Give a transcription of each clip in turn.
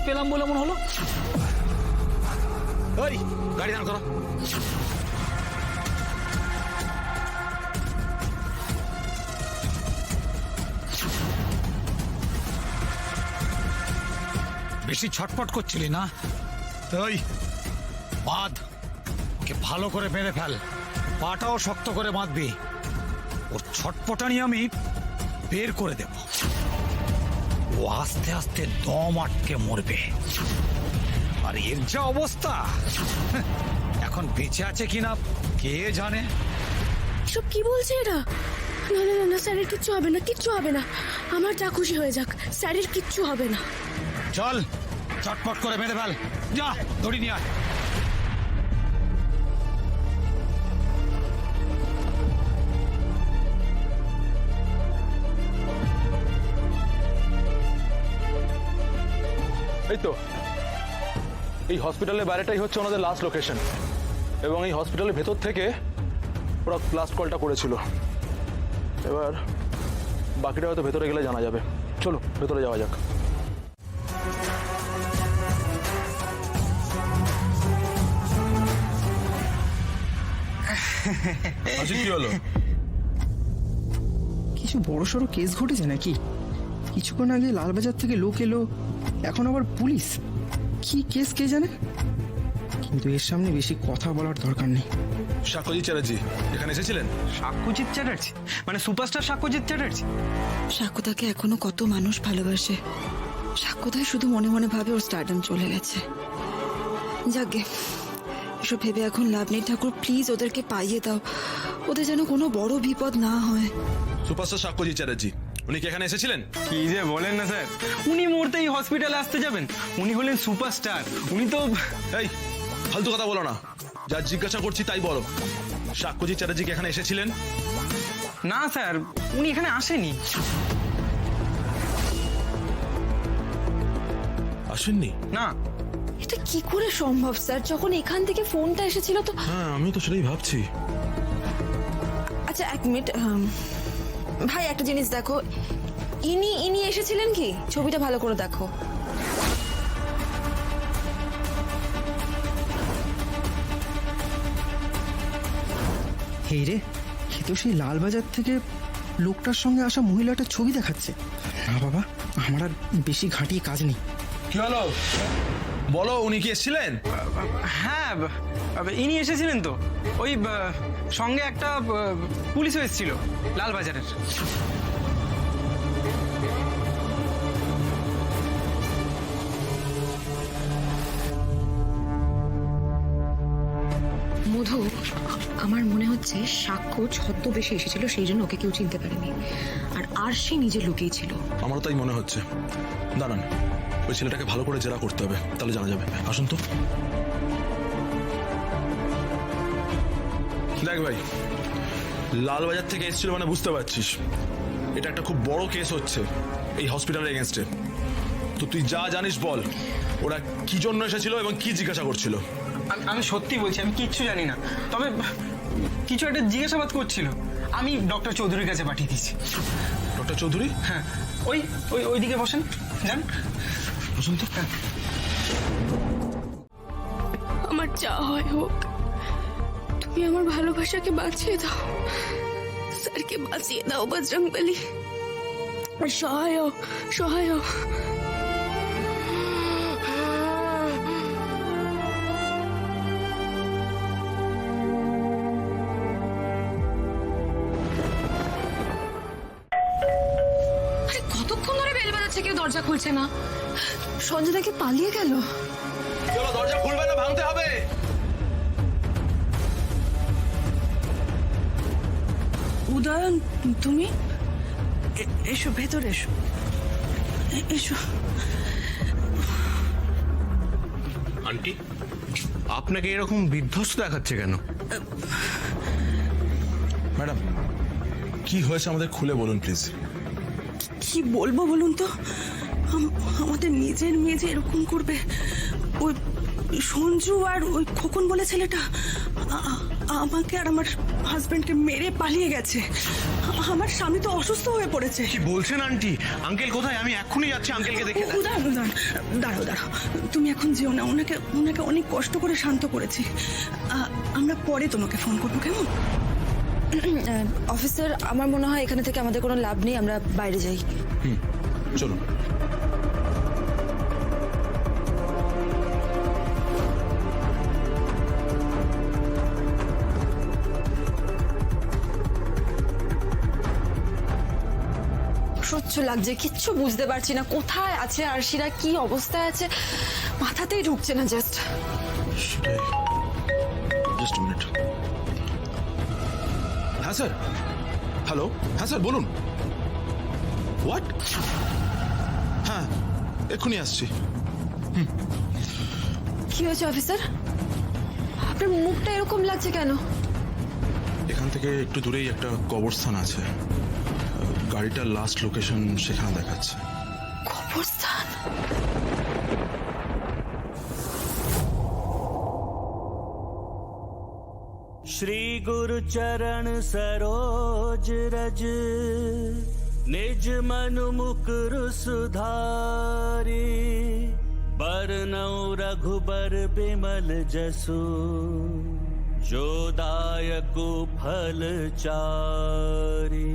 পেলাম বলে মনে হলো। ওই গাড়ি দাঁড় করো। বেশি ছটপট করছিলি না? ওই বাঁধ, ওকে ভালো করে বেঁধে ফেল, পাটাও শক্ত করে বাঁধবি। ওর ছটপটানি আমি বের করে দেব, ও আস্তে আস্তে দম আটকে মরবে। আর এর যা অবস্থা, এখন বেঁচে আছে কিনা কে জানে। সব কি বলছে এরা? না না না স্যারের কিচ্ছু হবে না, কিচ্ছু হবে না। আমার যা খুশি হয়ে যাক, স্যারের কিচ্ছু হবে না। চল চটপট করে বেঁধে ফেল, যা দড়ি নিয়ে আয়। এই তো এই হসপিটালের বাইরেটাই হচ্ছে ওনাদের লাস্ট লোকেশন, এবং এই হসপিটালের ভেতর থেকে ওরা লাস্ট কলটা করেছিল। এবার বাকিটা হয়তো ভেতরে গেলে জানা যাবে। চলো ভেতরে যাওয়া যাক। আচ্ছা কি হলো? কিছু বড়সড় কেস ঘটেছে নাকি? কিছুক্ষণ আগে লালবাজার থেকে লোক এলো, এখন আবার পুলিশ। কি কেস কে জানে, কিন্তু এর সামনে বেশি কথা বলার দরকার নেই। সাক্ষ্যজিৎ চ্যাটার্জি এখানে এসেছিলেন? সাক্ষ্যজিৎ চ্যাটার্জি মানে সুপারস্টার সাক্ষ্যজিৎ চ্যাটার্জি? সাক্ষ্যদাকে এখনো কত মানুষ ভালোবাসে। সাক্ষ্যদাই শুধু মনে মনে ভাবে ওর স্টারডম চলে গেছে। যাকে এসব ভেবে এখন লাভ নেই। ঠাকুর প্লিজ ওদেরকে পাইয়ে দাও, ওদের যেন কোনো বড় বিপদ না হয়। সুপারস্টার সাক্ষ্যজিৎ চ্যাটার্জি, উনি কি এখানে এসেছিলেন? কি যে বলেন না স্যার, উনি মুহূর্তে এই হসপিটালে আসতে যাবেন? উনি হলেন সুপারস্টার, উনি তো। এই ফালতু কথা বলো না, যা জিজ্ঞাসা করছি তাই বলো। সাক্ষ্যজিৎ চ্যাটার্জি কি এখানে এসেছিলেন? না স্যার, উনি এখানে আসেনি। আসেননি? না। এটা কি করে সম্ভব স্যার? যখন এখান থেকে ফোনটা এসেছিল তো। হ্যাঁ আমি তো সেটাই ভাবছি। আচ্ছা এক মিনিট ভাই, একটা জিনিস দেখো, ইনি এসেছিলেন কি? ছবিটা ভালো করে দেখো। এই রে, এ তো সেই লালবাজার থেকে লোকটার সঙ্গে আসা মহিলাটার ছবি দেখাচ্ছে। না বাবা, আমার আর বেশি ঘাঁটিয়ে কাজ নেই। কি হলো বলো, উনি কি এসেছিলেন? হ্যাঁ ইনি এসেছিলেন তো, ওই সঙ্গে একটা পুলিশও এসেছিল লালবাজারের। মধু, আমার মনে হচ্ছে সাক্ষ্য ছদ্মবেশে এসেছিল, সেই জন্য ওকে কেউ চিনতে পারেনি। আর সে নিজের লোকেই ছিল। আমারও তাই মনে হচ্ছে। দাঁড়ান, ওই ছেলেটাকে ভালো করে জেরা করতে হবে, তাহলে জানা যাবে। আসুন তো। দেখ ভাই, লালবাজার থেকে এসেছিল মানে বুঝতে পারছিস এটা একটা খুব বড় কেস হচ্ছে এই হসপিটালের এগেনস্টে। তো তুই যা জানিস বল, ওরা কি জন্য এসেছিল এবং কি জিজ্ঞাসা করছিল। আমি সত্যি বলছি, আমি কিচ্ছু জানি না, তবে কিছু একটা জিজ্ঞাসাবাদ করছিল। আমি ডক্টর চৌধুরীর কাছে পাঠিয়ে দিয়েছি। ডক্টর চৌধুরী? হ্যাঁ, ওই ওই ওইদিকে বসেন, যান বসুন তো। আমার যা হয় হোক, তুমি আমার ভালোবাসাকে বাঁচিয়ে দাও। স্যারকে বাঁচিয়ে দাও বজরংবলী, সহায় হও, সহায় হও। কতক্ষণ ধরে বেল বাজাচ্ছে, কেউ দরজা খুলছে না। সঞ্জয়দাকে পালিয়ে গেল। চলো, দরজা খুলবে না, ভাঙতে হবে। উদয়ন, তুমি এসো, ভেতরে এসো, এসো। আন্টি, আপনাকে এরকম বিধ্বস্ত দেখাচ্ছে কেন? ম্যাডাম, কি হয়েছে আমাদের খুলে বলুন প্লিজ। কি বলবো বলুন তো, আমাদের নিজের মেয়ে যে এরকম করবে। ওই সঞ্জু আর ওই খোকন বলে ছেলেটা আমাকে আর আমার হাজবেন্ডকে মেরে পালিয়ে গেছে। আমার স্বামী তো অসুস্থ হয়ে পড়েছে। কি বলছেন আন্টি? আঙ্কেল কোথায়? আমি এক্ষুনি যাচ্ছি আঙ্কেলকে দেখে। দাঁড়াও দাঁড়াও, তুমি এখন যেও না, ওনাকে ওনাকে অনেক কষ্ট করে শান্ত করেছি। আমরা পরে তোমাকে ফোন করবো, কেমন? অফিসার, আমার মনে হয় এখানে থেকে আমাদের কোনো লাভ নেই, আমরা বাইরে যাই। চলুন। সহ্য লাগছে, কিচ্ছু বুঝতে পারছি না কোথায় আছে আরশিরা, কি অবস্থায় আছে, মাথাতেই ঢুকছে না জাস্ট। সেটাই। Just minute. হ্যাঁ স্যার। হ্যালো, হ্যাঁ স্যার বলুন। হোয়াট? হ্যাঁ, এক্ষুনি আসছি। কি হয়েছে অফিসার? আপনার মুখটা এরকম লাগছে কেন? এখান থেকে একটু দূরেই একটা কবরস্থান আছে, গাড়িটার লাস্ট লোকেশন সেখানে দেখাচ্ছে। কবরস্থান? श्री गुरु चरण सरोज रज निज मनु मुकुर सुधारी बरनौ रघुबर बिमल जसु जो दायकु फल चारी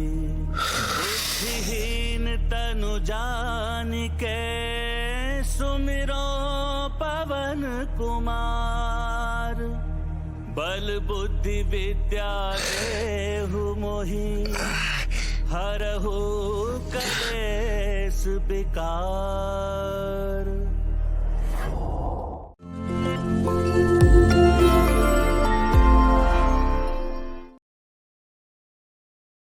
बुद्धिहीन तनु जानिके सुमिरो पवन कुमार बल बुद्धि विद्या देहु मोहि हरहु कलेस विकार।